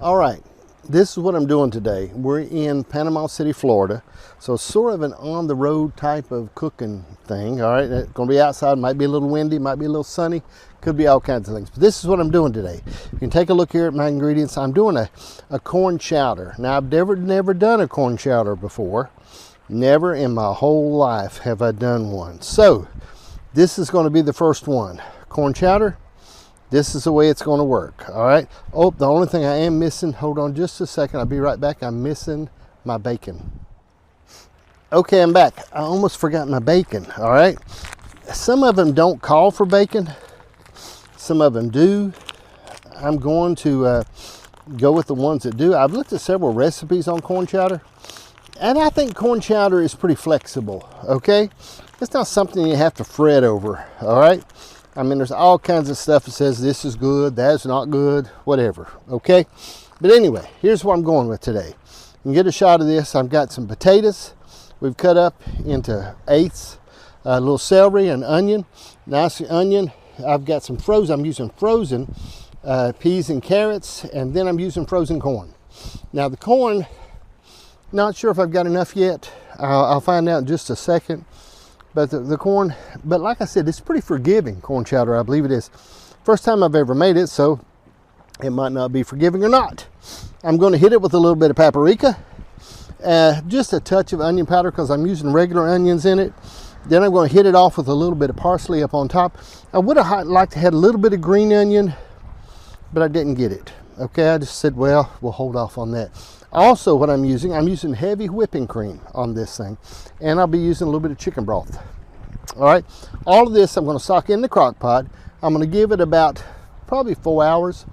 All right, this is what I'm doing today. We're in Panama City, Florida. So it's sort of an on-the-road type of cooking thing. All right, it's gonna be outside, might be a little windy, might be a little sunny, could be all kinds of things. But this is what I'm doing today. You can take a look here at my ingredients. I'm doing a corn chowder. Now I've never done a corn chowder before. Never in my whole life have I done one. So this is gonna be the first one. Corn chowder. This is the way it's going to work. All right. Oh, the only thing I am missing, hold on just a second. I'll be right back. I'm missing my bacon. Okay, I'm back. I almost forgot my bacon. All right. Some of them don't call for bacon. Some of them do. I'm going to go with the ones that do. I've looked at several recipes on corn chowder, and I think corn chowder is pretty flexible. Okay. It's not something you have to fret over. All right. I mean, there's all kinds of stuff that says this is good, that's not good, whatever, okay? But anyway, here's what I'm going with today. You can get a shot of this. I've got some potatoes we've cut up into eighths, a little celery, an onion, nice onion. I've got some frozen, I'm using frozen peas and carrots, and then I'm using frozen corn. Now the corn, not sure if I've got enough yet. I'll find out in just a second. But the corn, but like I said, it's pretty forgiving, corn chowder, I believe it is. First time I've ever made it, so it might not be forgiving or not. I'm going to hit it with a little bit of paprika, just a touch of onion powder because I'm using regular onions in it. Then I'm going to hit it off with a little bit of parsley up on top. I would have liked to have a little bit of green onion, but I didn't get it. Okay, I just said, well, we'll hold off on that. Also, what I'm using heavy whipping cream on this thing, and I'll be using a little bit of chicken broth. All right, all of this I'm going to sock in the crock pot. I'm going to give it about probably 4 hours.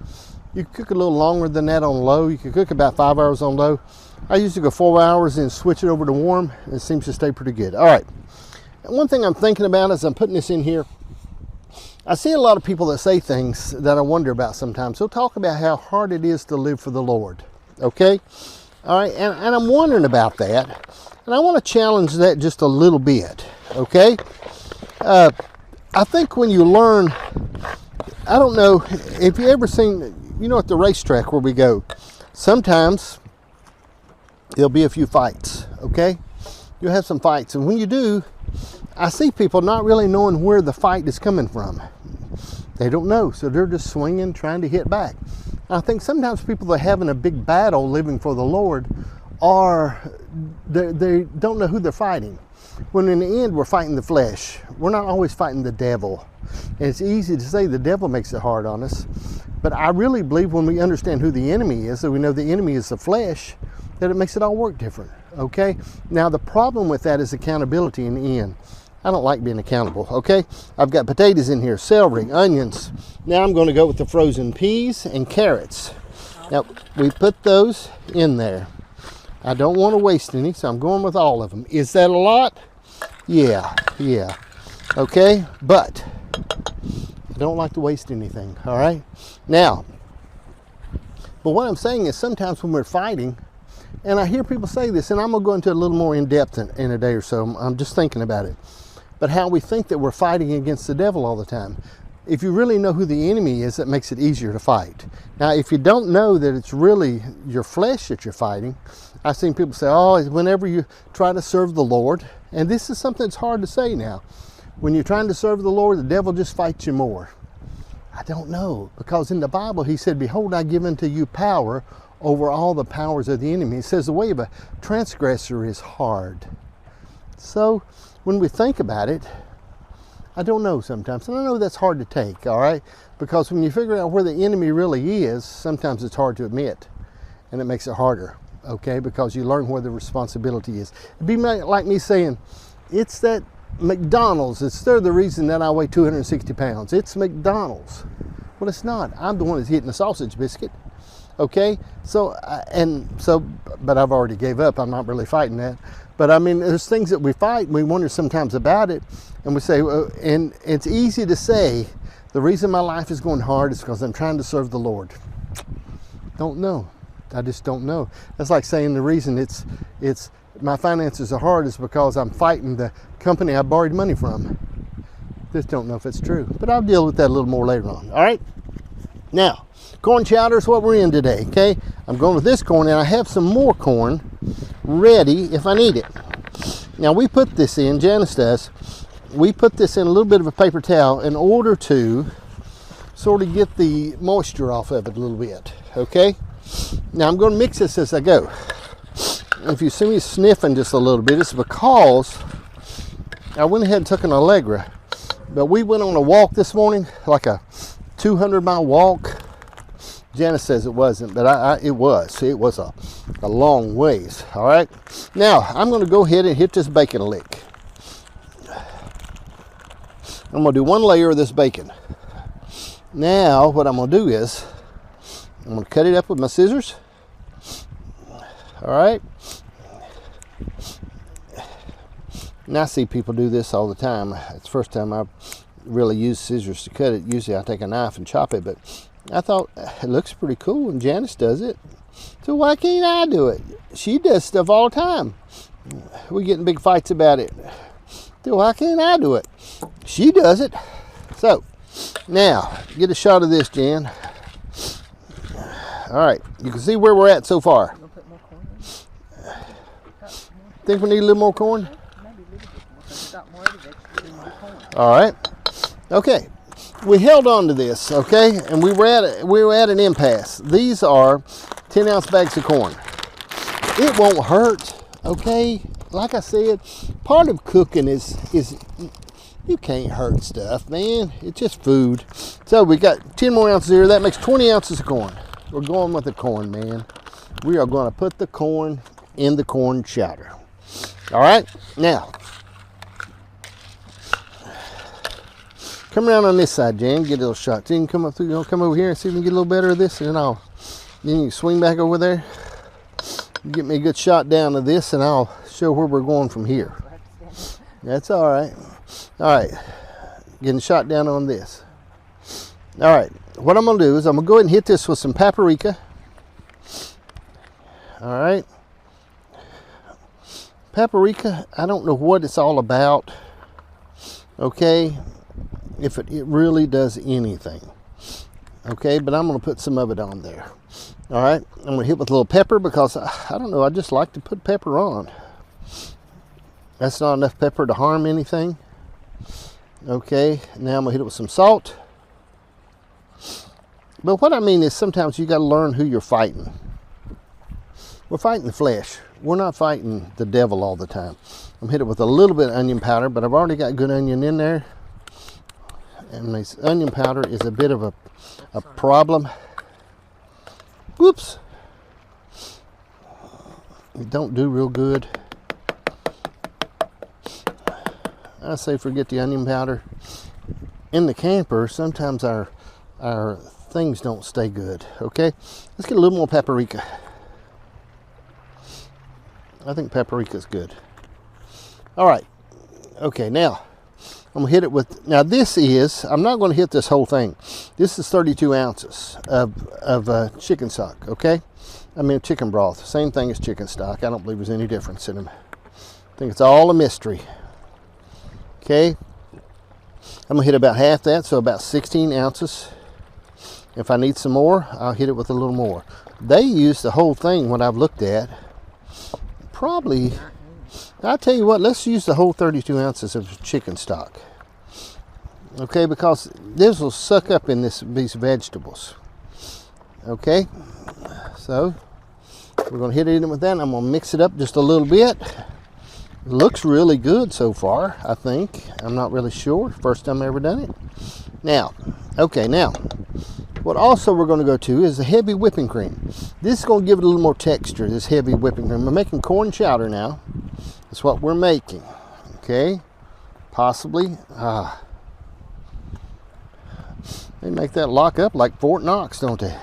You can cook a little longer than that on low. You can cook about 5 hours on low. I usually go 4 hours and switch it over to warm. It seems to stay pretty good. All right, and one thing I'm thinking about as I'm putting this in here, I see a lot of people that say things that I wonder about sometimes. They'll talk about how hard it is to live for the Lord. Okay, all right, and I'm wondering about that, and I want to challenge that just a little bit. Okay, I think when you learn, I don't know if you ever seen, you know, at the racetrack where we go, sometimes there'll be a few fights. Okay, you'll have some fights, and when you do, I see people not really knowing where the fight is coming from. They don't know, so they're just swinging, trying to hit back. I think sometimes people that are having a big battle living for the Lord they don't know who they're fighting. When in the end, we're fighting the flesh. We're not always fighting the devil. And it's easy to say the devil makes it hard on us. But I really believe when we understand who the enemy is, that we know the enemy is the flesh, that it makes it all work different, okay? Now, the problem with that is accountability in the end. I don't like being accountable, okay? I've got potatoes in here, celery, onions. Now I'm going to go with the frozen peas and carrots. Now, we put those in there. I don't want to waste any, so I'm going with all of them. Is that a lot? Yeah. Okay, but I don't like to waste anything, all right? Now, but what I'm saying is sometimes when we're fighting, and I hear people say this, and I'm going to go into a little more in depth in a day or so. I'm just thinking about it. But how we think that we're fighting against the devil all the time. If you really know who the enemy is, that makes it easier to fight. Now, if you don't know that it's really your flesh that you're fighting, I've seen people say, oh, whenever you try to serve the Lord, and this is something that's hard to say now, when you're trying to serve the Lord, the devil just fights you more. I don't know, because in the Bible, he said, behold, I give unto you power over all the powers of the enemy. It says the way of a transgressor is hard. So, when we think about it, I don't know sometimes. And I know that's hard to take, all right? Because when you figure out where the enemy really is, sometimes it's hard to admit. And it makes it harder, okay? Because you learn where the responsibility is. It'd be like me saying, it's that McDonald's. They're the reason that I weigh 260 pounds. It's McDonald's. Well, it's not. I'm the one that's eating the sausage biscuit, okay? But I've already gave up. I'm not really fighting that. But I mean, there's things that we fight and we wonder sometimes about it. And we say, and it's easy to say, the reason my life is going hard is because I'm trying to serve the Lord. Don't know. I just don't know. That's like saying the reason it's my finances are hard is because I'm fighting the company I borrowed money from. Just don't know if it's true. But I'll deal with that a little more later on. All right? Now, corn chowder is what we're in today, okay? I'm going with this corn, and I have some more corn ready if I need it. Now, we put this in, Janice does, we put this in a little bit of a paper towel in order to sort of get the moisture off of it a little bit, okay? Now, I'm going to mix this as I go. If you see me sniffing just a little bit, it's because I went ahead and took an Allegra, but we went on a walk this morning, like a 200-mile walk. Janice says it wasn't, but it was. It was a long ways, all right? Now, I'm going to go ahead and hit this bacon a lick. I'm going to do one layer of this bacon. Now, what I'm going to do is, I'm going to cut it up with my scissors. All right? And I see people do this all the time. It's the first time I've really used scissors to cut it. Usually I take a knife and chop it, but I thought it looks pretty cool and Janice does it. So why can't I do it? She does stuff all the time. We get in big fights about it. So why can't I do it? She does it. So now get a shot of this, Jan. All right, you can see where we're at so far. Think we need a little more corn? All right. Okay. We held on to this, okay, and we were at an impasse. These are 10-ounce bags of corn. It won't hurt, okay? Like I said, part of cooking is you can't hurt stuff, man. It's just food. So we got 10 more ounces here. That makes 20 ounces of corn. We're going with the corn, man. We are going to put the corn in the corn chowder. All right, now come around on this side, Jan. Get a little shot. Then you can come up through. Come over here and see if we can get a little better of this, and then you can swing back over there. Get me a good shot down of this, and I'll show where we're going from here. That's all right. All right, getting shot down on this. All right, what I'm gonna do is I'm gonna go ahead and hit this with some paprika. All right. Paprika, I don't know what it's all about, okay, if it really does anything, okay, but I'm going to put some of it on there. All right, I'm going to hit with a little pepper because, I don't know, I just like to put pepper on. That's not enough pepper to harm anything. Okay, now I'm going to hit it with some salt. But what I mean is sometimes you got to learn who you're fighting. We're fighting the flesh. We're not fighting the devil all the time. I'm hit it with a little bit of onion powder, but I've already got good onion in there. And this onion powder is a bit of a problem. Whoops. It don't do real good. I say forget the onion powder. In the camper, sometimes our things don't stay good, okay? Let's get a little more paprika. I think paprika is good. All right. Okay, now I'm gonna hit it with. Now this is. I'm not going to hit this whole thing. This is 32 ounces of chicken stock. Okay, I mean chicken broth. Same thing as chicken stock. I don't believe there's any difference in them. I think it's all a mystery. Okay. I'm gonna hit about half that, so about 16 ounces. If I need some more, I'll hit it with a little more. They use the whole thing. What I've looked at. Probably, I'll tell you what, let's use the whole 32 ounces of chicken stock. Okay, because this will suck up in these vegetables. Okay, so we're going to hit it in with that. I'm going to mix it up just a little bit. It looks really good so far, I think. I'm not really sure. First time I've ever done it. Now, okay, now, what also we're going to go to is the heavy whipping cream. This is going to give it a little more texture, this heavy whipping cream. We're making corn chowder now. That's what we're making. Okay? Possibly. They make that lock up like Fort Knox, don't they?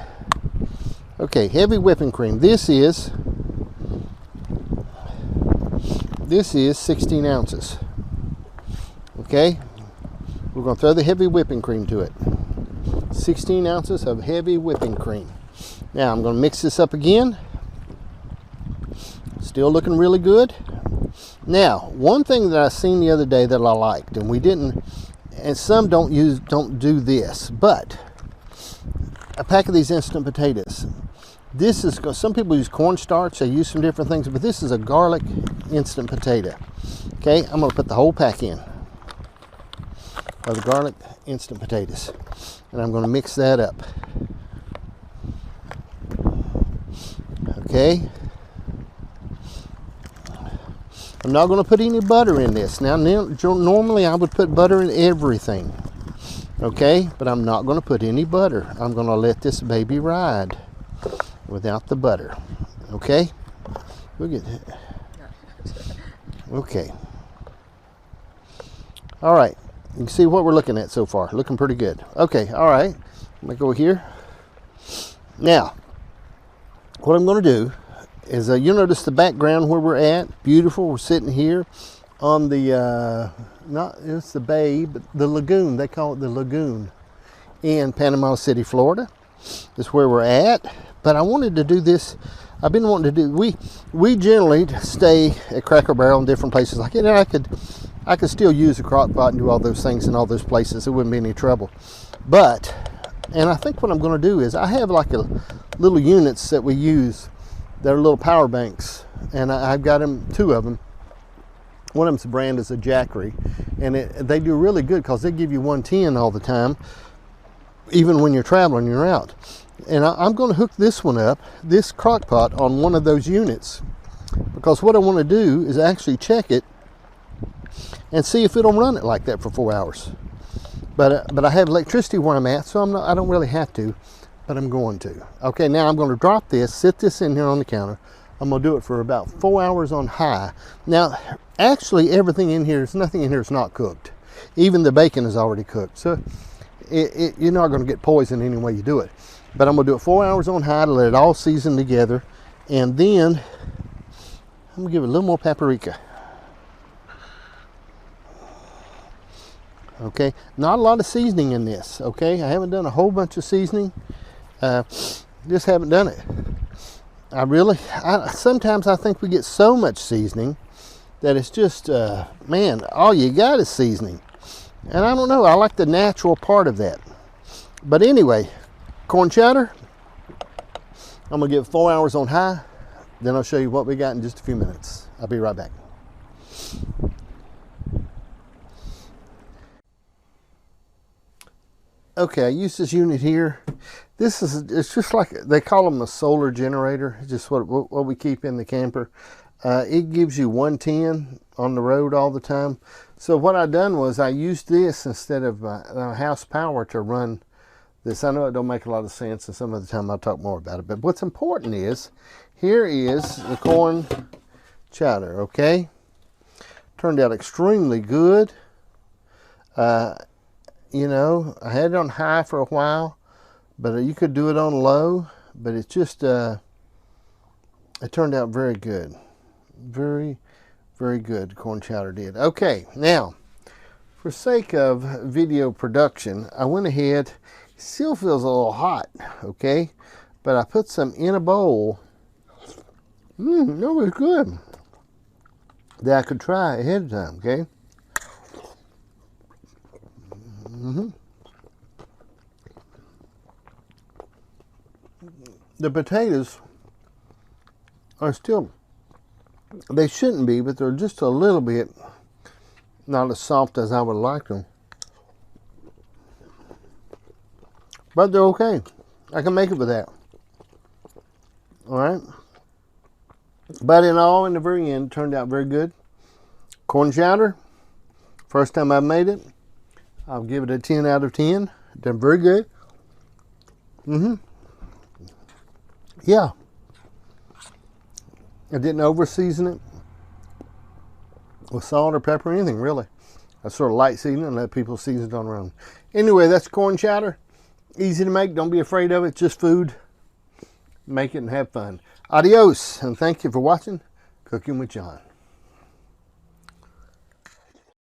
Okay, heavy whipping cream. This is 16 ounces. Okay? We're going to throw the heavy whipping cream to it. 16 ounces of heavy whipping cream. Now I'm going to mix this up again. Still looking really good. Now, one thing that I seen the other day that I liked, and we didn't, and some don't do this, but a pack of these instant potatoes. This is, some people use cornstarch, they use some different things, but this is a garlic instant potato. Okay, I'm gonna put the whole pack in of the garlic instant potatoes. And I'm gonna mix that up. Okay. I'm not gonna put any butter in this. Now, normally I would put butter in everything. Okay, but I'm not gonna put any butter. I'm gonna let this baby ride without the butter. Okay? Look at that. Okay. All right. You can see what we're looking at so far. Looking pretty good. Okay, all right. Let me go here. Now, what I'm going to do is you'll notice the background where we're at. Beautiful. We're sitting here on the, it's the bay, but the lagoon. They call it the lagoon in Panama City, Florida. That's where we're at. But I wanted to do this. I've been wanting to do, we generally stay at Cracker Barrel and different places like it. And I could still use a Crockpot and do all those things in all those places. It wouldn't be any trouble. But, and I think what I'm going to do is I have like a little units that we use. They're little power banks. And I've got them, 2 of them. One of them's brand is a Jackery. And they do really good because they give you 110 all the time. Even when you're traveling, you're out. And I'm going to hook this one up, this Crockpot, on one of those units. Because what I want to do is actually check it and see if it'll run it like that for 4 hours. But I have electricity where I'm at, so I don't really have to, but I'm going to. Okay, now I'm going to drop this, sit this in here on the counter. I'm going to do it for about 4 hours on high. Now, actually everything in here, nothing in here is not cooked. Even the bacon is already cooked. So you're not going to get poisoned any way you do it. But I'm going to do it 4 hours on high to let it all season together. And then I'm going to give it a little more paprika. Okay, not a lot of seasoning in this. Okay, I haven't done a whole bunch of seasoning. Just haven't done it. Sometimes I think we get so much seasoning that it's just, man, all you got is seasoning. And I don't know, I like the natural part of that. But anyway, corn chowder, I'm gonna give it 4 hours on high. Then I'll show you what we got in just a few minutes. I'll be right back. Okay, I use this unit here. It's just like, they call them a solar generator. It's just what we keep in the camper. It gives you 110 on the road all the time. So what I done was I used this instead of house power to run this. I know it don't make a lot of sense, and some of the time I'll talk more about it. But what's important is, here is the corn chowder, okay? Turned out extremely good. You know, I had it on high for a while, but you could do it on low. But it's just, it turned out very good. Very, very good, corn chowder did. Okay, now, for sake of video production, I went ahead. It still feels a little hot, okay? But I put some in a bowl. That was good. That I could try ahead of time, okay? The potatoes are still, they shouldn't be, but they're just a little bit not as soft as I would like them. But they're okay. I can make it with that. All right. But in the very end, it turned out very good. Corn chowder, first time I've made it. I'll give it a 10 out of 10. Done very good. Yeah. I didn't over season it with salt or pepper or anything, really. I sort of light season it and let people season it on their own. Anyway, that's corn chowder. Easy to make. Don't be afraid of it. It's just food. Make it and have fun. Adios, and thank you for watching Cooking with John.